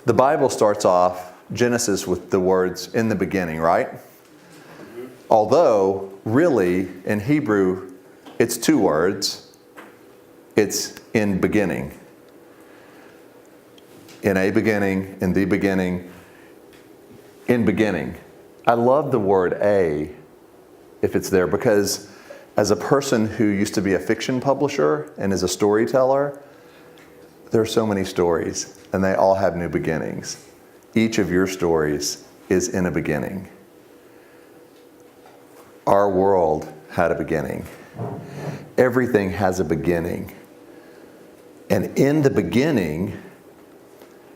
The Bible starts off Genesis with the words, in the beginning, right? Although, really, in Hebrew, it's two words. It's in beginning. In a beginning, in the beginning, in beginning. I love the word a, if it's there, because as a person who used to be a fiction publisher and is a storyteller, there are so many stories, and they all have new beginnings. Each of your stories is in a beginning. Our world had a beginning. Everything has a beginning. And in the beginning,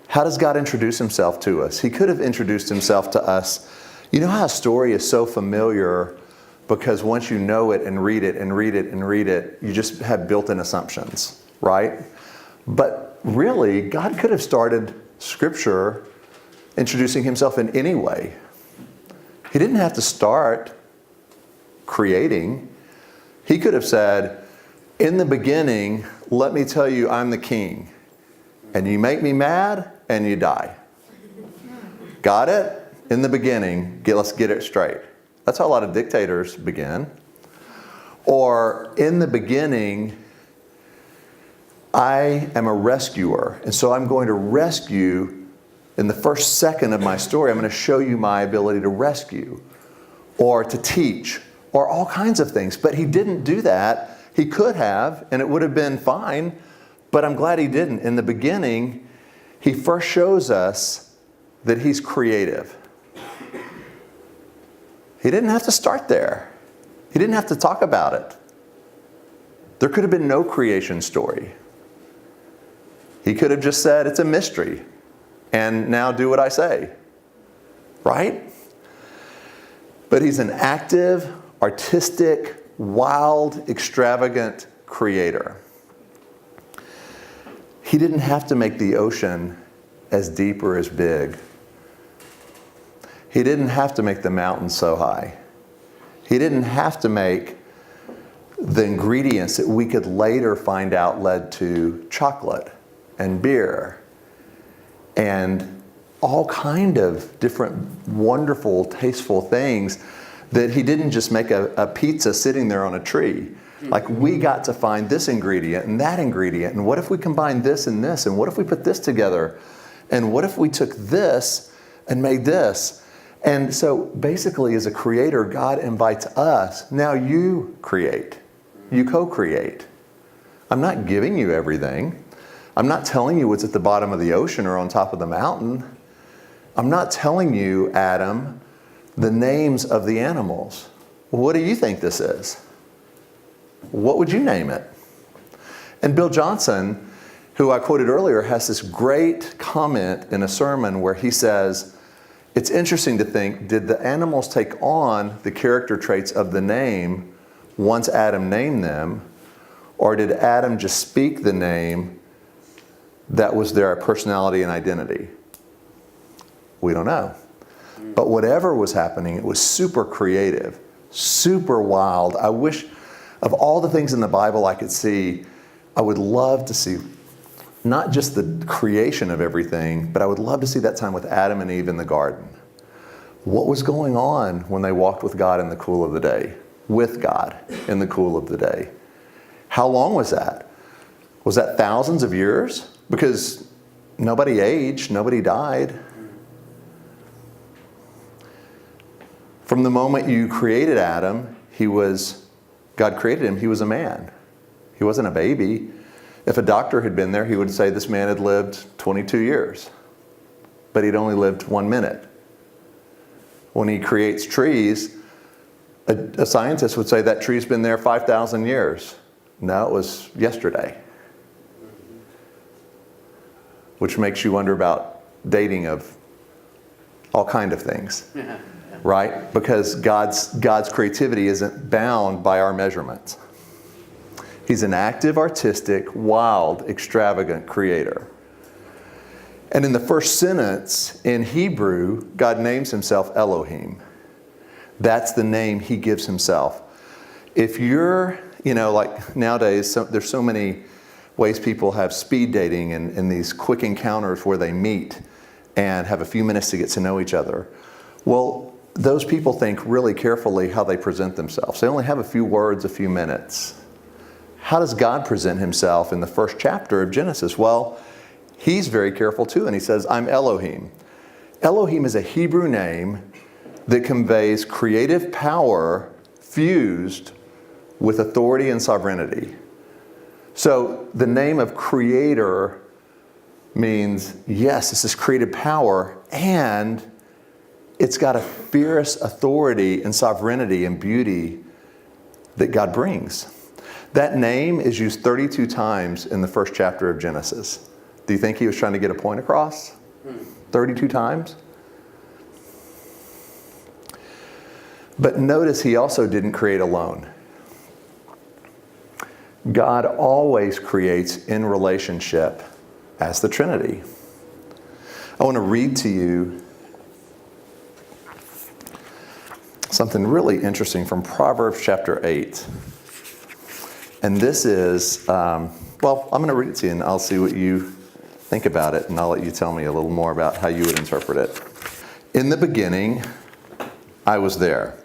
how does God introduce himself to us? He could have introduced himself to us. You know how a story is so familiar because once you know it and read it and read it and read it, you just have built-in assumptions, right? But really, God could have started Scripture introducing himself in any way. He didn't have to start creating. He could have said, in the beginning, let me tell you I'm the king. And you make me mad and you die. Got it? In the beginning, let's get it straight. That's how a lot of dictators begin. Or in the beginning, I am a rescuer. And so I'm going to rescue. In the first second of my story, I'm going to show you my ability to rescue or to teach or all kinds of things. But he didn't do that. He could have, and it would have been fine, but I'm glad he didn't. In the beginning, he first shows us that he's creative. He didn't have to start there. He didn't have to talk about it. There could have been no creation story. He could have just said, it's a mystery. And now do what I say, right? But he's an active, artistic, wild, extravagant creator. He didn't have to make the ocean as deep or as big. He didn't have to make the mountains so high. He didn't have to make the ingredients that we could later find out led to chocolate and beer and all kind of different wonderful, tasteful things that he didn't just make a pizza sitting there on a tree. Like, we got to find this ingredient and that ingredient, and what if we combine this and this, and what if we put this together, and what if we took this and made this? And so basically, as a creator, God invites us, now you create, you co-create. I'm not giving you everything. I'm not telling you what's at the bottom of the ocean or on top of the mountain. I'm not telling you, Adam, the names of the animals. What do you think this is? What would you name it? And Bill Johnson, who I quoted earlier, has this great comment in a sermon where he says, it's interesting to think, did the animals take on the character traits of the name once Adam named them, or did Adam just speak the name that was their personality and identity? We don't know. But whatever was happening, it was super creative, super wild. I wish, of all the things in the Bible I could see, I would love to see not just the creation of everything, but I would love to see that time with Adam and Eve in the garden. What was going on when they walked with God in the cool of the day? With God in the cool of the day. How long was that? Was that thousands of years? Because nobody aged, nobody died. From the moment you created Adam, God created him, he was a man. He wasn't a baby. If a doctor had been there, he would say this man had lived 22 years. But he'd only lived 1 minute. When he creates trees, a scientist would say that tree's been there 5,000 years. No, it was yesterday. Which makes you wonder about dating of all kind of things. Right? Because God's creativity isn't bound by our measurements. He's an active, artistic, wild, extravagant creator. And in the first sentence in Hebrew, God names himself Elohim. That's the name he gives himself. If you're, like nowadays, there's so many ways people have speed dating and these quick encounters where they meet and have a few minutes to get to know each other. Well, those people think really carefully how they present themselves. They only have a few words, a few minutes. How does God present himself in the first chapter of Genesis? Well, he's very careful too, and he says, I'm Elohim. Elohim is a Hebrew name that conveys creative power fused with authority and sovereignty. So the name of creator means, yes, this is creative power, and it's got a fierce authority and sovereignty and beauty that God brings. That name is used 32 times in the first chapter of Genesis. Do you think he was trying to get a point across? 32 times? But notice he also didn't create alone. God always creates in relationship as the Trinity. I want to read to you something really interesting from Proverbs chapter 8. And this is, I'm going to read it to you and I'll see what you think about it, and I'll let you tell me a little more about how you would interpret it. In the beginning, I was there.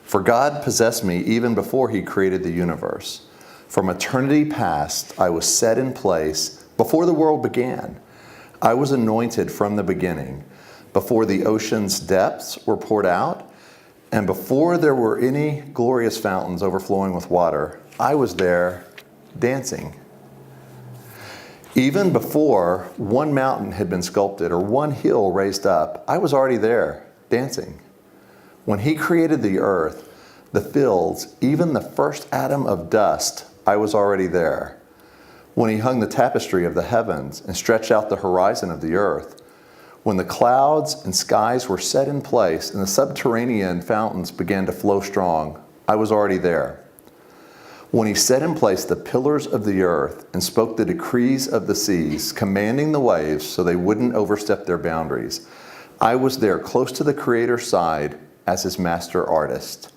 For God possessed me even before he created the universe. From eternity past, I was set in place before the world began. I was anointed from the beginning, before the ocean's depths were poured out, and before there were any glorious fountains overflowing with water. I was there dancing. Even before one mountain had been sculpted or one hill raised up, I was already there dancing. When he created the earth, the fields, even the first atom of dust, I was already there. When he hung the tapestry of the heavens and stretched out the horizon of the earth, when the clouds and skies were set in place and the subterranean fountains began to flow strong, I was already there. When he set in place the pillars of the earth and spoke the decrees of the seas, commanding the waves so they wouldn't overstep their boundaries, I was there close to the Creator's side as his master artist.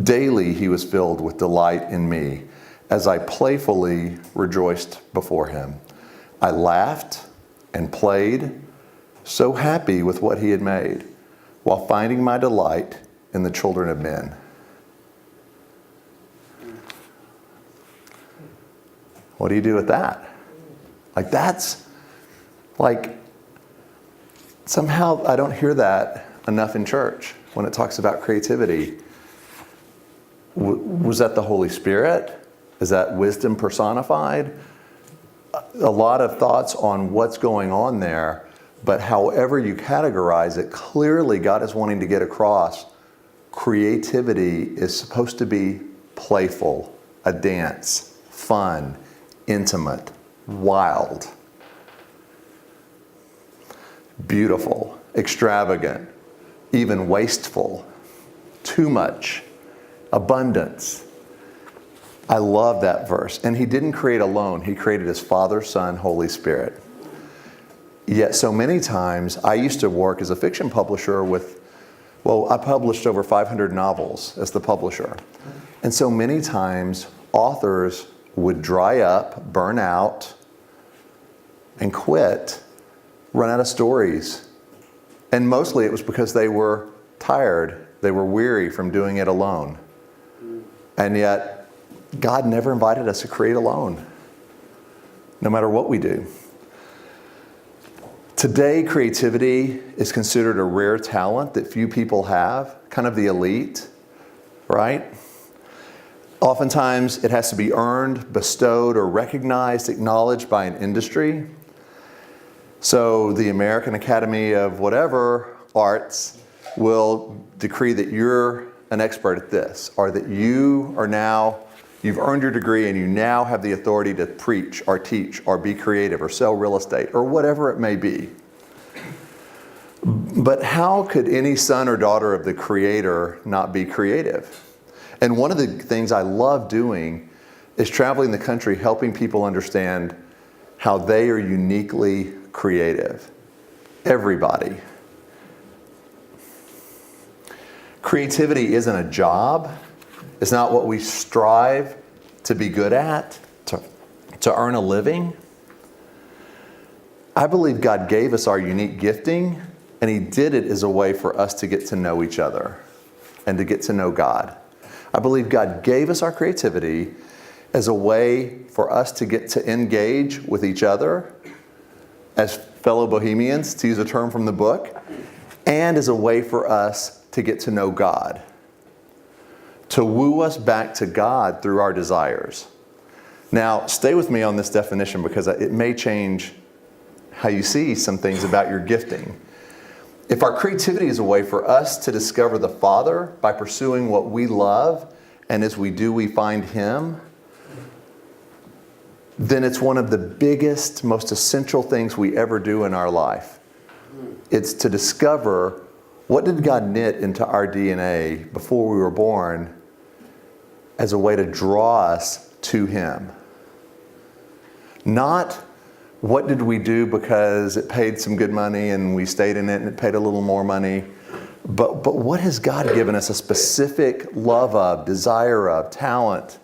Daily he was filled with delight in me as I playfully rejoiced before him. I laughed and played, so happy with what he had made, while finding my delight in the children of men. What do you do with that? Somehow I don't hear that enough in church when it talks about creativity. Was that the Holy Spirit? Is that wisdom personified? A lot of thoughts on what's going on there, but however you categorize it, clearly God is wanting to get across creativity is supposed to be playful, a dance, fun, intimate, wild, beautiful, extravagant, even wasteful, too much, abundance. I love that verse. And he didn't create alone. He created his Father, Son, Holy Spirit. Yet so many times, I used to work as a fiction publisher I published over 500 novels as the publisher. And so many times, authors would dry up, burn out, and quit, run out of stories. And mostly it was because they were tired. They were weary from doing it alone. And yet, God never invited us to create alone, no matter what we do. Today, creativity is considered a rare talent that few people have, kind of the elite, right? Oftentimes, it has to be earned, bestowed, or recognized, acknowledged by an industry. So the American Academy of whatever arts will decree that you're an expert at this, or that you've earned your degree and you now have the authority to preach or teach or be creative or sell real estate or whatever it may be. But how could any son or daughter of the Creator not be creative? And one of the things I love doing is traveling the country helping people understand how they are uniquely creative. Everybody. Creativity isn't a job. It's not what we strive to be good at, to earn a living. I believe God gave us our unique gifting, and He did it as a way for us to get to know each other and to get to know God. I believe God gave us our creativity as a way for us to get to engage with each other as fellow bohemians, to use a term from the book, and as a way for us to get to know God, to woo us back to God through our desires. Now, stay with me on this definition because it may change how you see some things about your gifting. If our creativity is a way for us to discover the Father by pursuing what we love, and as we do, we find Him, then it's one of the biggest, most essential things we ever do in our life. It's to discover what did God knit into our DNA before we were born as a way to draw us to Him. Not what did we do because it paid some good money and we stayed in it and it paid a little more money, but what has God given us a specific love of, desire of, talent?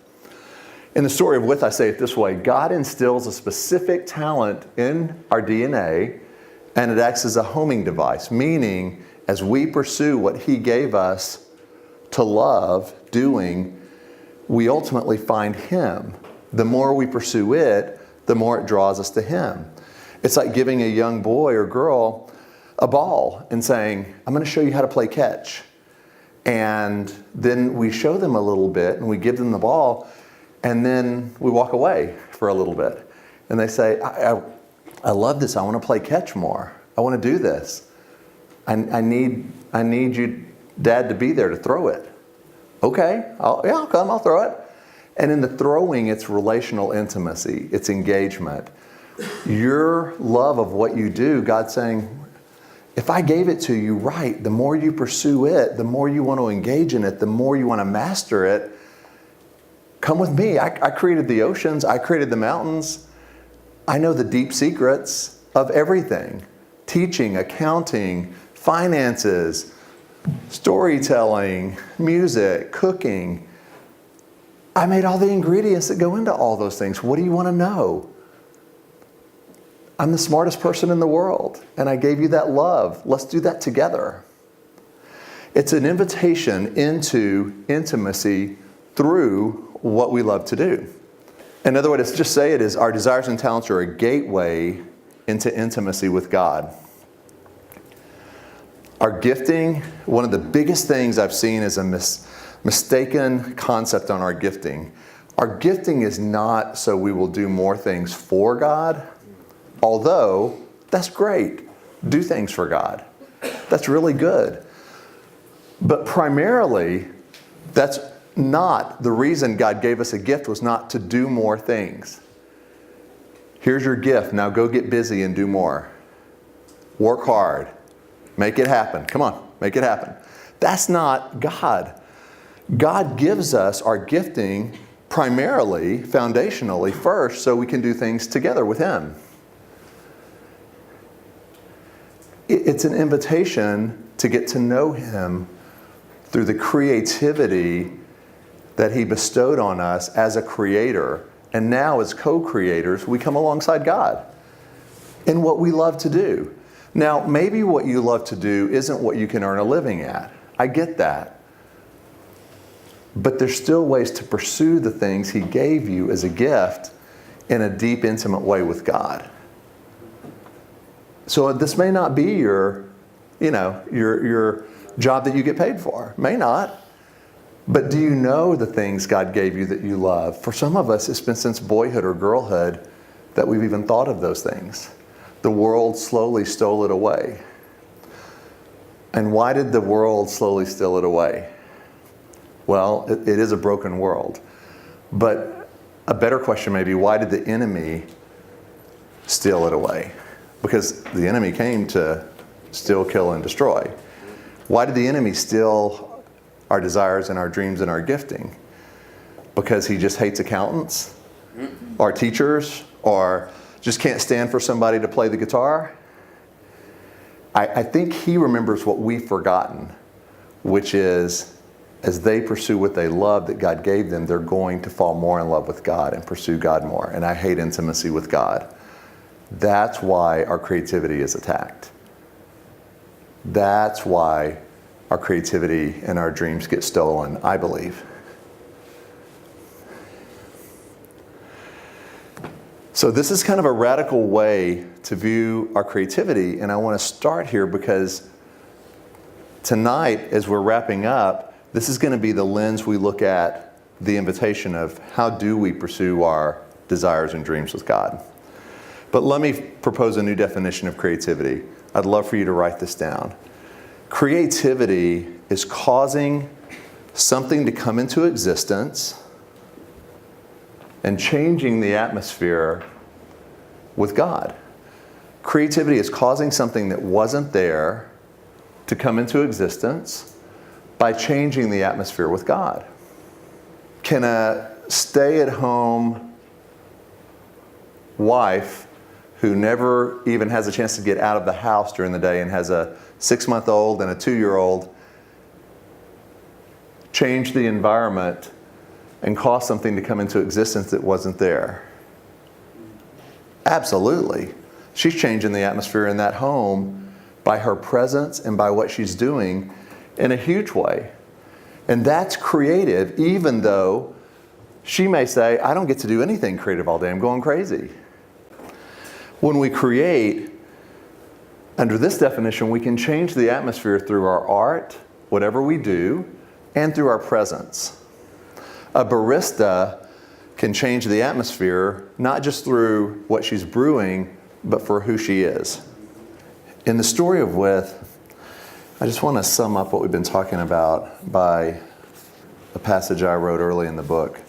In the story of With, I say it this way: God instills a specific talent in our DNA, and it acts as a homing device, meaning as we pursue what He gave us to love doing, we ultimately find Him. The more we pursue it, the more it draws us to Him. It's like giving a young boy or girl a ball and saying, I'm going to show you how to play catch. And then we show them a little bit and we give them the ball, and then we walk away for a little bit. And they say, I love this. I want to play catch more. I want to do this. I need you, Dad, to be there to throw it. Okay, I'll come, I'll throw it. And in the throwing, it's relational intimacy, it's engagement. Your love of what you do, God's saying, if I gave it to you right, the more you pursue it, the more you want to engage in it, the more you want to master it, come with me. I created the oceans, I created the mountains. I know the deep secrets of everything. Teaching, accounting, finances, storytelling, music, cooking. I made all the ingredients that go into all those things. What do you want to know? I'm the smartest person in the world, and I gave you that love. Let's do that together. It's an invitation into intimacy through what we love to do. Another way to just say it is our desires and talents are a gateway into intimacy with God. Our gifting, one of the biggest things I've seen is a mistaken concept on our gifting. Our gifting is not so we will do more things for God, although that's great. Do things for God. That's really good. But primarily, that's not the reason God gave us a gift, was not to do more things. Here's your gift. Now go get busy and do more. Work hard. Make it happen. Come on, make it happen. That's not God. God gives us our gifting primarily, foundationally, first, so we can do things together with Him. It's an invitation to get to know Him through the creativity that He bestowed on us as a creator. And now as co-creators, we come alongside God in what we love to do. Now, maybe what you love to do isn't what you can earn a living at. I get that. But there's still ways to pursue the things He gave you as a gift in a deep, intimate way with God. So this may not be your job that you get paid for. May not. But do you know the things God gave you that you love? For some of us, it's been since boyhood or girlhood that we've even thought of those things. The world slowly stole it away. And why did the world slowly steal it away? Well, it is a broken world. But a better question may be, why did the enemy steal it away? Because the enemy came to steal, kill, and destroy. Why did the enemy steal our desires and our dreams and our gifting? Because he just hates accountants or teachers, or just can't stand for somebody to play the guitar? I think he remembers what we've forgotten, which is as they pursue what they love that God gave them, they're going to fall more in love with God and pursue God more. And I hate intimacy with God. That's why our creativity is attacked. That's why our creativity and our dreams get stolen, I believe. So this is kind of a radical way to view our creativity, and I want to start here because tonight, as we're wrapping up, this is going to be the lens we look at the invitation of how do we pursue our desires and dreams with God. But let me propose a new definition of creativity. I'd love for you to write this down. Creativity is causing something to come into existence and changing the atmosphere with God. Creativity is causing something that wasn't there to come into existence by changing the atmosphere with God. Can a stay-at-home wife who never even has a chance to get out of the house during the day and has a 6-month-old and a 2-year-old change the environment and cause something to come into existence that wasn't there? Absolutely. She's changing the atmosphere in that home by her presence and by what she's doing in a huge way. And that's creative, even though she may say, I don't get to do anything creative all day, I'm going crazy. When we create, under this definition, we can change the atmosphere through our art, whatever we do, and through our presence. A barista can change the atmosphere, not just through what she's brewing, but for who she is. In the story of With, I just want to sum up what we've been talking about by a passage I wrote early in the book.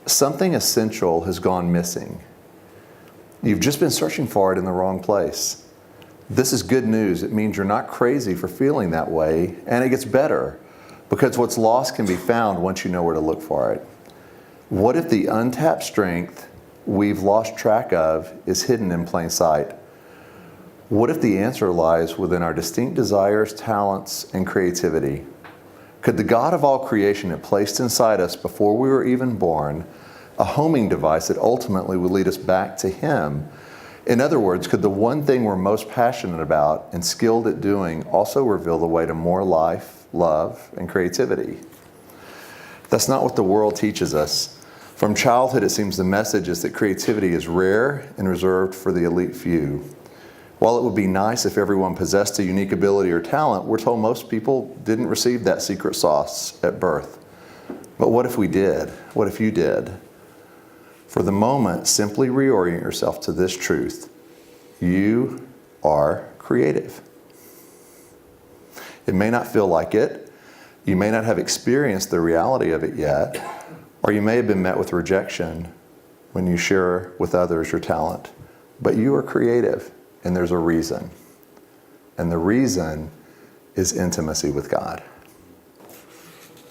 Something essential has gone missing. You've just been searching for it in the wrong place. This is good news. It means you're not crazy for feeling that way, and it gets better, because what's lost can be found once you know where to look for it. What if the untapped strength we've lost track of is hidden in plain sight? What if the answer lies within our distinct desires, talents, and creativity? Could the God of all creation have placed inside us before we were even born a homing device that ultimately would lead us back to Him? In other words, could the one thing we're most passionate about and skilled at doing also reveal the way to more life, love, and creativity? That's not what the world teaches us. From childhood, it seems the message is that creativity is rare and reserved for the elite few. While it would be nice if everyone possessed a unique ability or talent, we're told most people didn't receive that secret sauce at birth. But what if we did? What if you did? For the moment, simply reorient yourself to this truth. You are creative. It may not feel like it. You may not have experienced the reality of it yet. Or you may have been met with rejection when you share with others your talent. But you are creative, and there's a reason. And the reason is intimacy with God.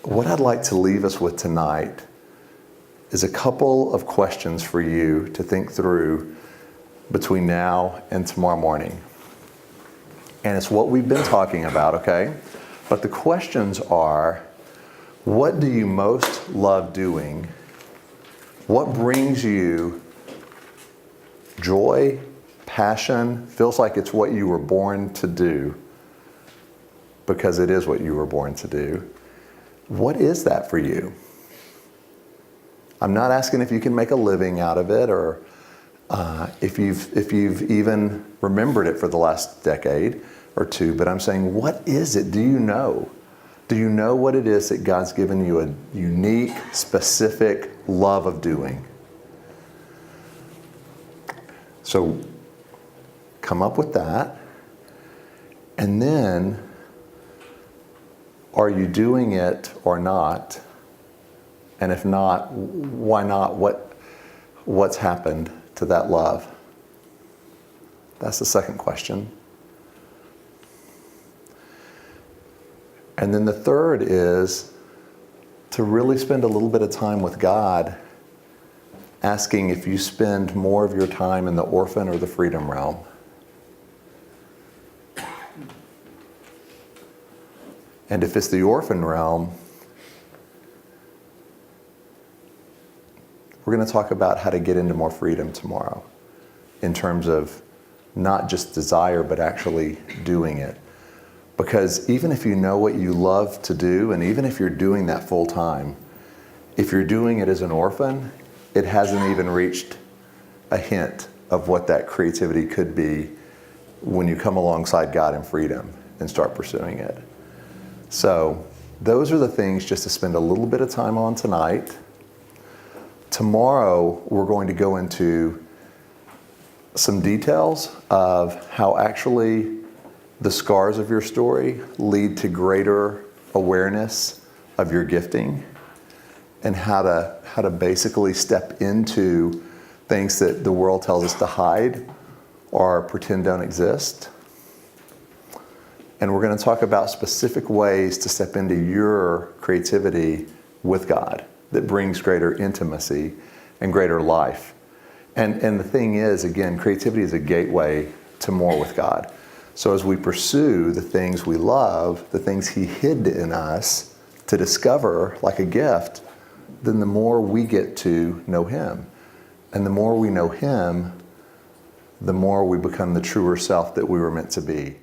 What I'd like to leave us with tonight is a couple of questions for you to think through between now and tomorrow morning. And it's what we've been talking about, okay? But the questions are, what do you most love doing? What brings you joy, passion, feels like it's what you were born to do? Because it is what you were born to do. What is that for you? I'm not asking if you can make a living out of it or if you've even remembered it for the last decade or two, but I'm saying, what is it? Do you know? Do you know what it is that God's given you a unique, specific love of doing? So come up with that. And then, are you doing it or not? And if not, why not? What's happened to that love? That's the second question. And then the third is to really spend a little bit of time with God, asking if you spend more of your time in the orphan or the freedom realm. And if it's the orphan realm, we're going to talk about how to get into more freedom tomorrow. in terms of not just desire, but actually doing it. Because even if you know what you love to do, and even if you're doing that full time, if you're doing it as an orphan, it hasn't even reached a hint of what that creativity could be when you come alongside God in freedom and start pursuing it. So those are the things just to spend a little bit of time on tonight. Tomorrow, we're going to go into some details of how actually the scars of your story lead to greater awareness of your gifting, and how to basically step into things that the world tells us to hide or pretend don't exist. And we're going to talk about specific ways to step into your creativity with God that brings greater intimacy and greater life. And the thing is, again, creativity is a gateway to more with God. So as we pursue the things we love, the things He hid in us to discover like a gift, then the more we get to know Him. And the more we know Him, the more we become the truer self that we were meant to be.